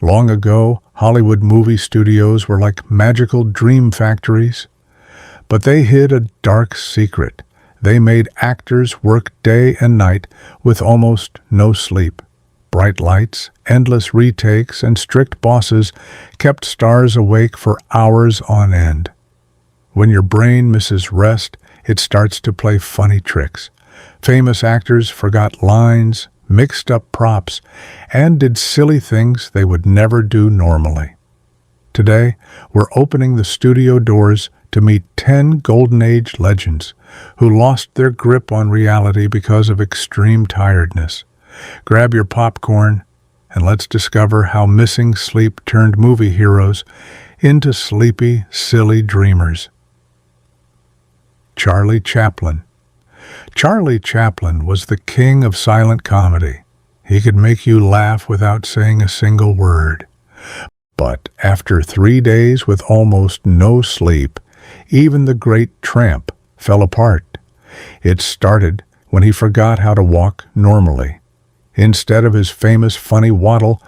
Long ago, Hollywood movie studios were like magical dream factories, but they hid a dark secret. They made actors work day and night with almost no sleep. Bright lights, endless retakes, and strict bosses kept stars awake for hours on end. When your brain misses rest, it starts to play funny tricks. Famous actors forgot lines, mixed up props, and did silly things they would never do normally. Today, we're opening the studio doors to meet 10 Golden Age legends who lost their grip on reality because of extreme tiredness. Grab your popcorn and let's discover how missing sleep turned movie heroes into sleepy, silly dreamers. Charlie Chaplin. Charlie Chaplin was the king of silent comedy. He could make you laugh without saying a single word. But after 3 days with almost no sleep, even the great tramp fell apart. It started when he forgot how to walk normally. Instead of his famous funny waddle,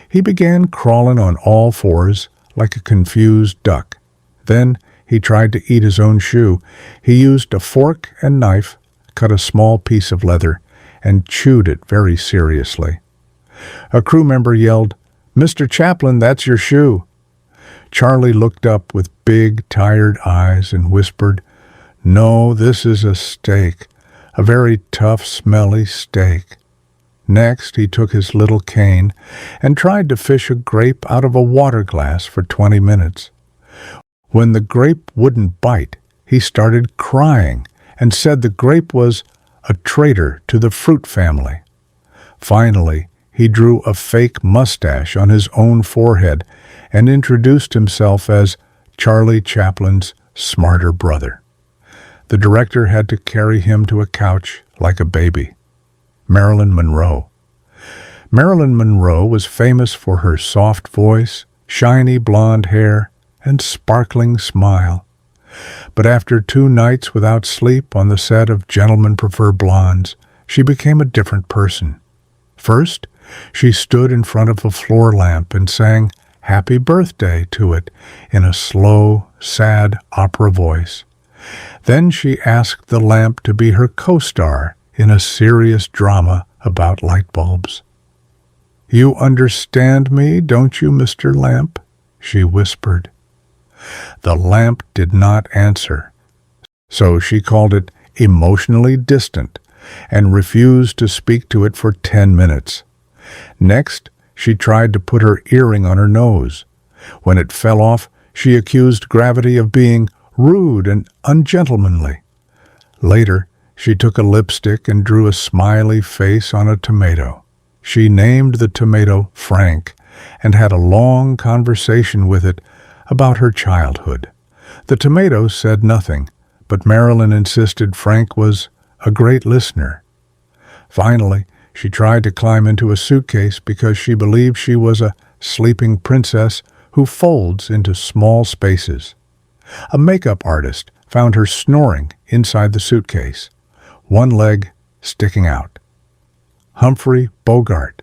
he began crawling on all fours like a confused duck. Then he tried to eat his own shoe. He used a fork and knife, cut a small piece of leather, and chewed it very seriously. A crew member yelled, "Mr. Chaplin, that's your shoe." Charlie looked up with big, tired eyes and whispered, "No, this is a steak, a very tough, smelly steak." Next, he took his little cane and tried to fish a grape out of a water glass for 20 minutes. When the grape wouldn't bite, he started crying and said the grape was a traitor to the fruit family. Finally, he drew a fake mustache on his own forehead and introduced himself as Charlie Chaplin's smarter brother. The director had to carry him to a couch like a baby. Marilyn Monroe. Marilyn Monroe was famous for her soft voice, shiny blonde hair, and sparkling smile. But after 2 nights without sleep on the set of Gentlemen Prefer Blondes, she became a different person. First, she stood in front of a floor lamp and sang "Happy Birthday" to it in a slow, sad opera voice. Then she asked the lamp to be her co-star in a serious drama about light bulbs. "You understand me, don't you, Mr. Lamp?" she whispered. The lamp did not answer, so she called it emotionally distant and refused to speak to it for 10 minutes. Next, she tried to put her earring on her nose. When it fell off, she accused gravity of being rude and ungentlemanly. Later, she took a lipstick and drew a smiley face on a tomato. She named the tomato Frank and had a long conversation with it about her childhood. The tomato said nothing, but Marilyn insisted Frank was a great listener. Finally, she tried to climb into a suitcase because she believed she was a sleeping princess who folds into small spaces. A makeup artist found her snoring inside the suitcase, one leg sticking out. Humphrey Bogart.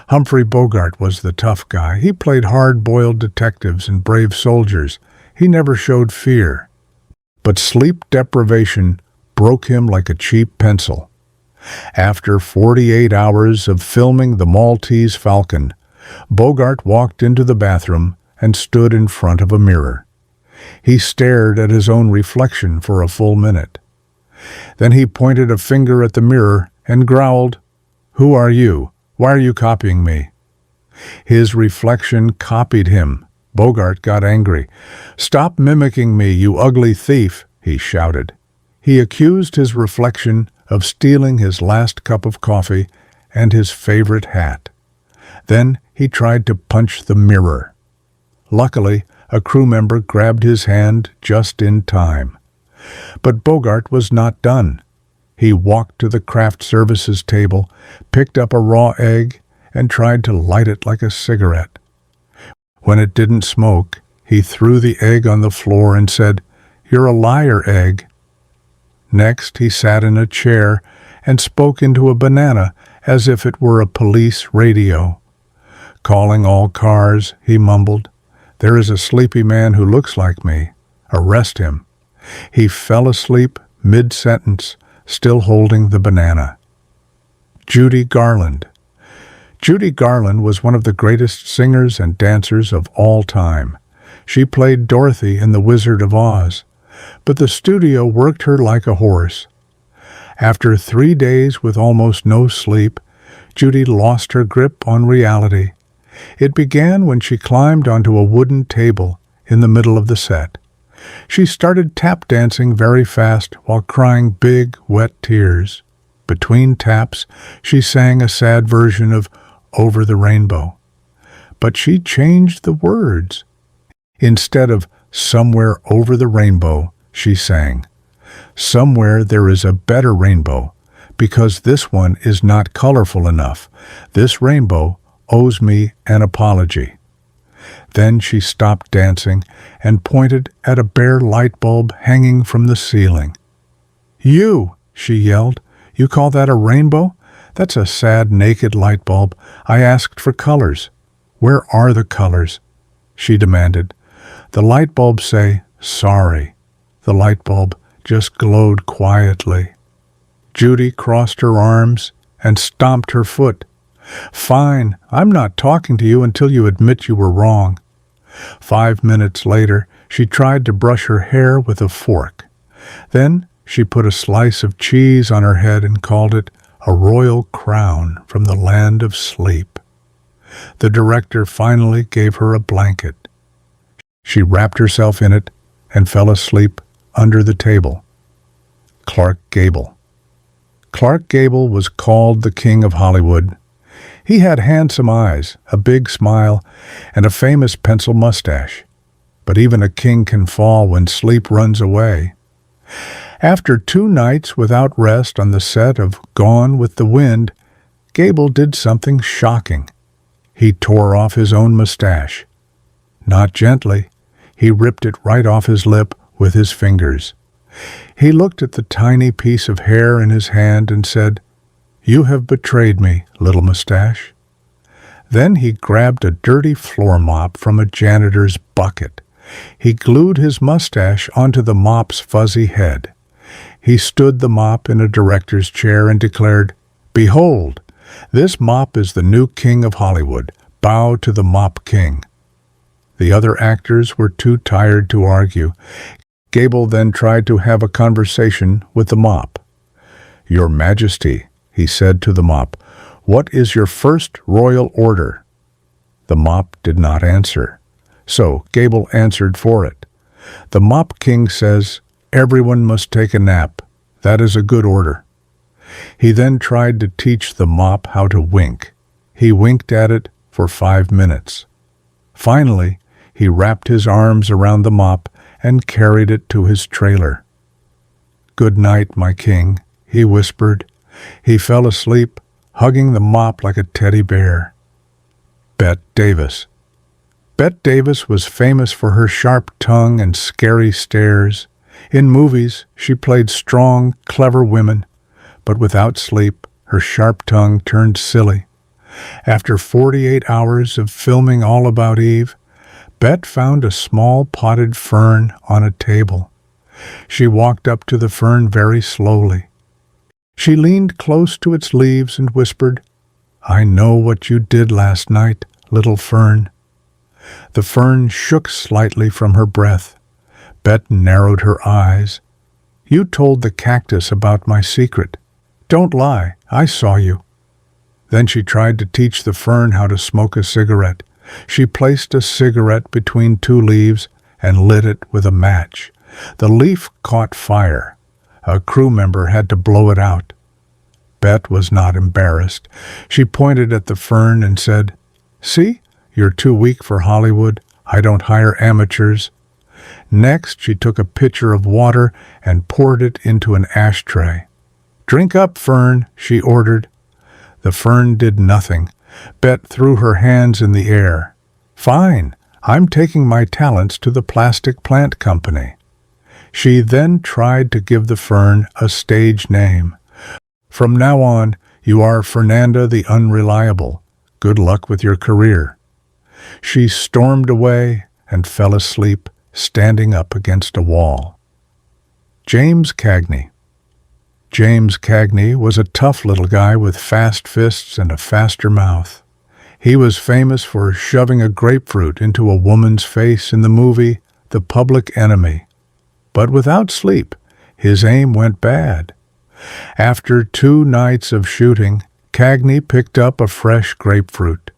Humphrey Bogart was the tough guy. He played hard-boiled detectives and brave soldiers. He never showed fear. But sleep deprivation broke him like a cheap pencil. After 48 hours of filming The Maltese Falcon, Bogart walked into the bathroom and stood in front of a mirror. He stared at his own reflection for a full minute. Then he pointed a finger at the mirror and growled, "Who are you? Why are you copying me?" His reflection copied him. Bogart got angry. "Stop mimicking me, you ugly thief," he shouted. He accused his reflection of stealing his last cup of coffee and his favorite hat. Then he tried to punch the mirror. Luckily, a crew member grabbed his hand just in time. But Bogart was not done. He walked to the craft services table, picked up a raw egg, and tried to light it like a cigarette. When it didn't smoke, he threw the egg on the floor and said, "You're a liar, egg." Next, he sat in a chair and spoke into a banana as if it were a police radio. Calling all cars, he mumbled. There is a sleepy man who looks like me. Arrest him. He fell asleep mid-sentence, still holding the banana. Judy Garland. Judy Garland was one of the greatest singers and dancers of all time. She played Dorothy in The Wizard of Oz, but the studio worked her like a horse. After 3 days with almost no sleep, Judy lost her grip on reality. It began when she climbed onto a wooden table in the middle of the set. She started tap dancing very fast while crying big, wet tears. Between taps, she sang a sad version of Over the Rainbow. But she changed the words. Instead of Somewhere Over the Rainbow, she sang, Somewhere there is a better rainbow, because this one is not colorful enough. This rainbow owes me an apology. Then she stopped dancing and pointed at a bare light bulb hanging from the ceiling. You, she yelled, you call that a rainbow? That's a sad, naked light bulb. I asked for colors. Where are the colors? She demanded. The light bulbs say, sorry. The light bulb just glowed quietly. Judy crossed her arms and stomped her foot. Fine, I'm not talking to you until you admit you were wrong. 5 minutes later, she tried to brush her hair with a fork. Then she put a slice of cheese on her head and called it a royal crown from the land of sleep. The director finally gave her a blanket. She wrapped herself in it and fell asleep under the table. Clark Gable. Clark Gable was called the King of Hollywood. He had handsome eyes, a big smile, and a famous pencil mustache. But even a king can fall when sleep runs away. After 2 nights without rest on the set of Gone with the Wind, Gable did something shocking. He tore off his own mustache. Not gently, he ripped it right off his lip with his fingers. He looked at the tiny piece of hair in his hand and said, You have betrayed me, little mustache. Then he grabbed a dirty floor mop from a janitor's bucket. He glued his mustache onto the mop's fuzzy head. He stood the mop in a director's chair and declared, Behold, this mop is the new king of Hollywood. Bow to the mop king. The other actors were too tired to argue. Gable then tried to have a conversation with the mop. Your Majesty, he said to the mop, what is your first royal order? The mop did not answer, so Gable answered for it. The mop king says, everyone must take a nap. That is a good order. He then tried to teach the mop how to wink. He winked at it for 5 minutes. Finally, he wrapped his arms around the mop and carried it to his trailer. Good night, my king, he whispered. He fell asleep, hugging the mop like a teddy bear. Bette Davis. Bette Davis was famous for her sharp tongue and scary stares. In movies, she played strong, clever women, but without sleep, her sharp tongue turned silly. After 48 hours of filming All About Eve, Bette found a small potted fern on a table. She walked up to the fern very slowly. She leaned close to its leaves and whispered, I know what you did last night, little fern. The fern shook slightly from her breath. Bette narrowed her eyes. You told the cactus about my secret. Don't lie, I saw you. Then she tried to teach the fern how to smoke a cigarette. She placed a cigarette between 2 leaves and lit it with a match. The leaf caught fire. A crew member had to blow it out. Bette was not embarrassed. She pointed at the fern and said, See, you're too weak for Hollywood. I don't hire amateurs. Next, she took a pitcher of water and poured it into an ashtray. Drink up, fern, she ordered. The fern did nothing. Bette threw her hands in the air. Fine, I'm taking my talents to the plastic plant company. She then tried to give the fern a stage name. From now on, you are Fernanda the Unreliable. Good luck with your career. She stormed away and fell asleep, standing up against a wall. James Cagney. James Cagney was a tough little guy with fast fists and a faster mouth. He was famous for shoving a grapefruit into a woman's face in the movie The Public Enemy. But without sleep, his aim went bad. After 2 nights of shooting, Cagney picked up a fresh grapefruit.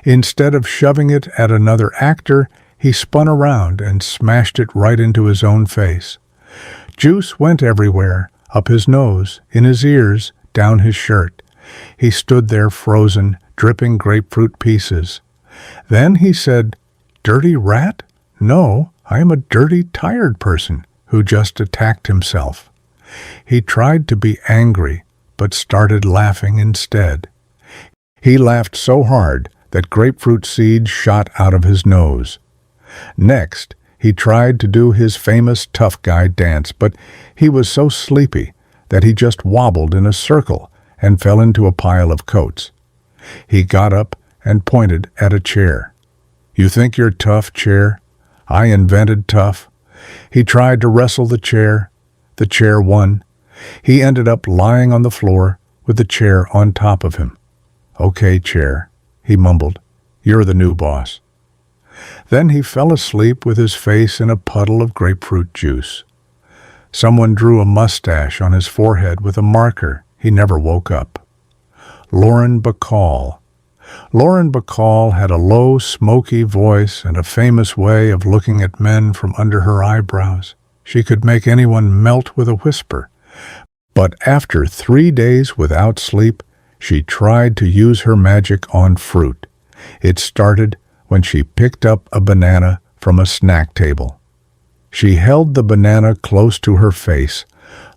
Instead of shoving it at another actor, he spun around and smashed it right into his own face. Juice went everywhere, up his nose, in his ears, down his shirt. He stood there frozen, dripping grapefruit pieces. Then he said, "Dirty rat? No, I am a dirty, tired person who just attacked himself." He tried to be angry, but started laughing instead. He laughed so hard that grapefruit seeds shot out of his nose. Next, he tried to do his famous tough guy dance, but he was so sleepy that he just wobbled in a circle and fell into a pile of coats. He got up and pointed at a chair. "You think you're tough, chair? I invented tough." He tried to wrestle the chair. The chair won. He ended up lying on the floor with the chair on top of him. "Okay, chair," he mumbled. "You're the new boss." Then he fell asleep with his face in a puddle of grapefruit juice. Someone drew a mustache on his forehead with a marker. He never woke up. Lauren Bacall. Lauren Bacall had a low, smoky voice and a famous way of looking at men from under her eyebrows. She could make anyone melt with a whisper. But after 3 days without sleep, she tried to use her magic on fruit. It started when she picked up a banana from a snack table. She held the banana close to her face,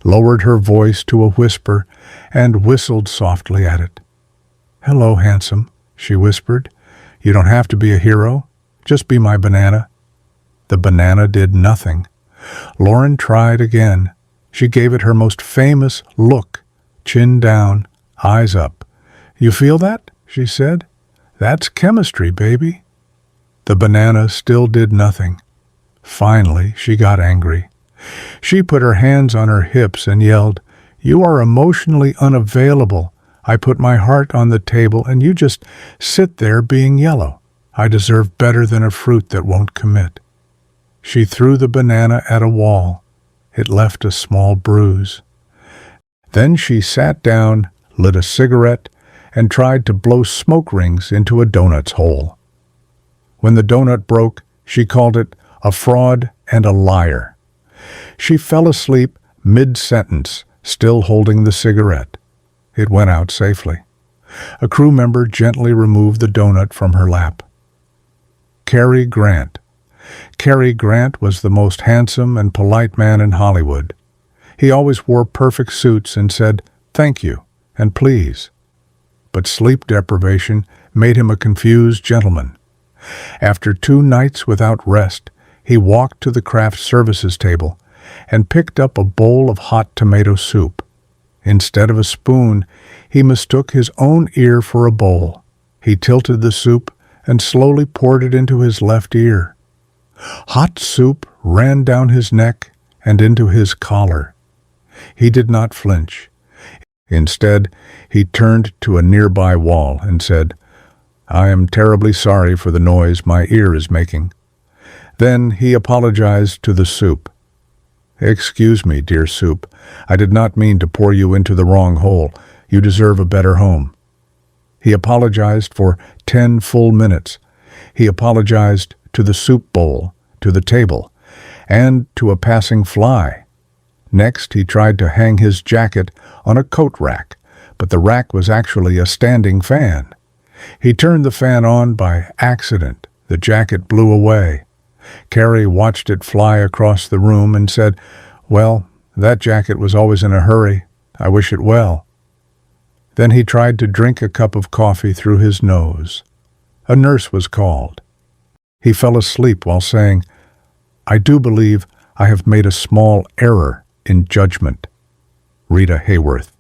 lowered her voice to a whisper, and whistled softly at it. "Hello, handsome," she whispered. "You don't have to be a hero. Just be my banana." The banana did nothing. Lauren tried again. She gave it her most famous look, chin down, eyes up. "You feel that?" she said. "That's chemistry, baby." The banana still did nothing. Finally, she got angry. She put her hands on her hips and yelled, "You are emotionally unavailable. I put my heart on the table and you just sit there being yellow. I deserve better than a fruit that won't commit." She threw the banana at a wall. It left a small bruise. Then she sat down, lit a cigarette, and tried to blow smoke rings into a donut's hole. When the donut broke, she called it a fraud and a liar. She fell asleep mid-sentence, still holding the cigarette. It went out safely. A crew member gently removed the donut from her lap. Cary Grant. Cary Grant was the most handsome and polite man in Hollywood. He always wore perfect suits and said, "Thank you," and "please." But sleep deprivation made him a confused gentleman. After 2 nights without rest, he walked to the craft services table and picked up a bowl of hot tomato soup. Instead of a spoon, he mistook his own ear for a bowl. He tilted the soup and slowly poured it into his left ear. Hot soup ran down his neck and into his collar. He did not flinch. Instead, he turned to a nearby wall and said, "I am terribly sorry for the noise my ear is making." Then he apologized to the soup. "Excuse me, dear soup. I did not mean to pour you into the wrong hole. You deserve a better home." He apologized for 10 full minutes. He apologized to the soup bowl, to the table, and to a passing fly. Next, he tried to hang his jacket on a coat rack, but the rack was actually a standing fan. He turned the fan on by accident. The jacket blew away. Cary watched it fly across the room and said, "Well, that jacket was always in a hurry. I wish it well." Then he tried to drink a cup of coffee through his nose. A nurse was called. He fell asleep while saying, "I do believe I have made a small error in judgment." Rita Hayworth.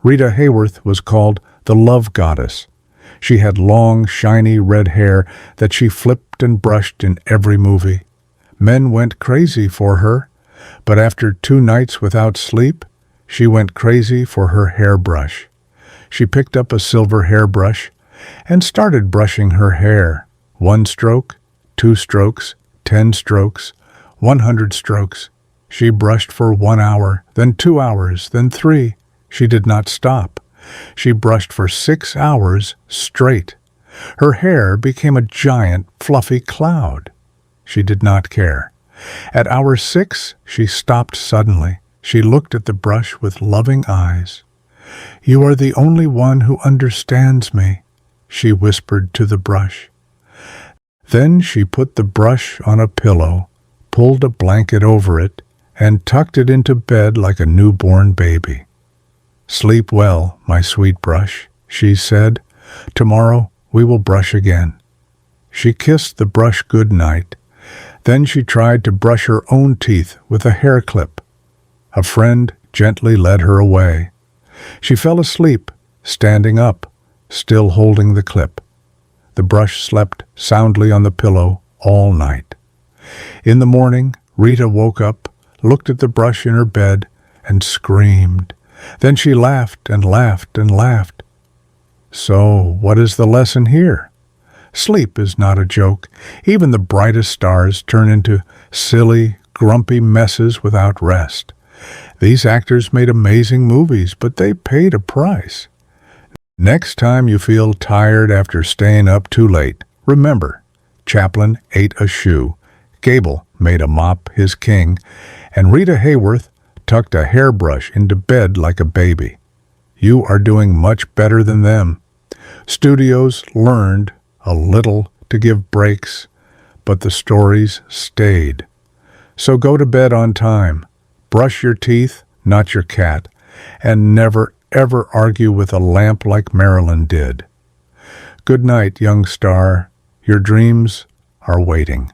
Rita Hayworth was called the love goddess. She had long, shiny red hair that she flipped and brushed in every movie. Men went crazy for her, but after 2 nights without sleep, she went crazy for her hairbrush. She picked up a silver hairbrush and started brushing her hair. 1 stroke, 2 strokes, 10 strokes, 100 strokes. She brushed for 1 hour, then 2 hours, then 3. She did not stop. She brushed for 6 hours straight. Her hair became a giant, fluffy cloud. She did not care. At hour 6, she stopped suddenly. She looked at the brush with loving eyes. "You are the only one who understands me," she whispered to the brush. Then she put the brush on a pillow, pulled a blanket over it, and tucked it into bed like a newborn baby. "Sleep well, my sweet brush," she said. "Tomorrow we will brush again." She kissed the brush good night. Then she tried to brush her own teeth with a hair clip. A friend gently led her away. She fell asleep, standing up, still holding the clip. The brush slept soundly on the pillow all night. In the morning, Rita woke up, looked at the brush in her bed, and screamed. Then she laughed and laughed and laughed. So, what is the lesson here? Sleep is not a joke. Even the brightest stars turn into silly, grumpy messes without rest. These actors made amazing movies, but they paid a price. Next time you feel tired after staying up too late, remember, Chaplin ate a shoe, Gable made a mop his king, and Rita Hayworth tucked a hairbrush into bed like a baby. You are doing much better than them. Studios learned a little to give breaks, but the stories stayed. So go to bed on time. Brush your teeth, not your cat, and never, ever argue with a lamp like Marilyn did. Good night, young star. Your dreams are waiting.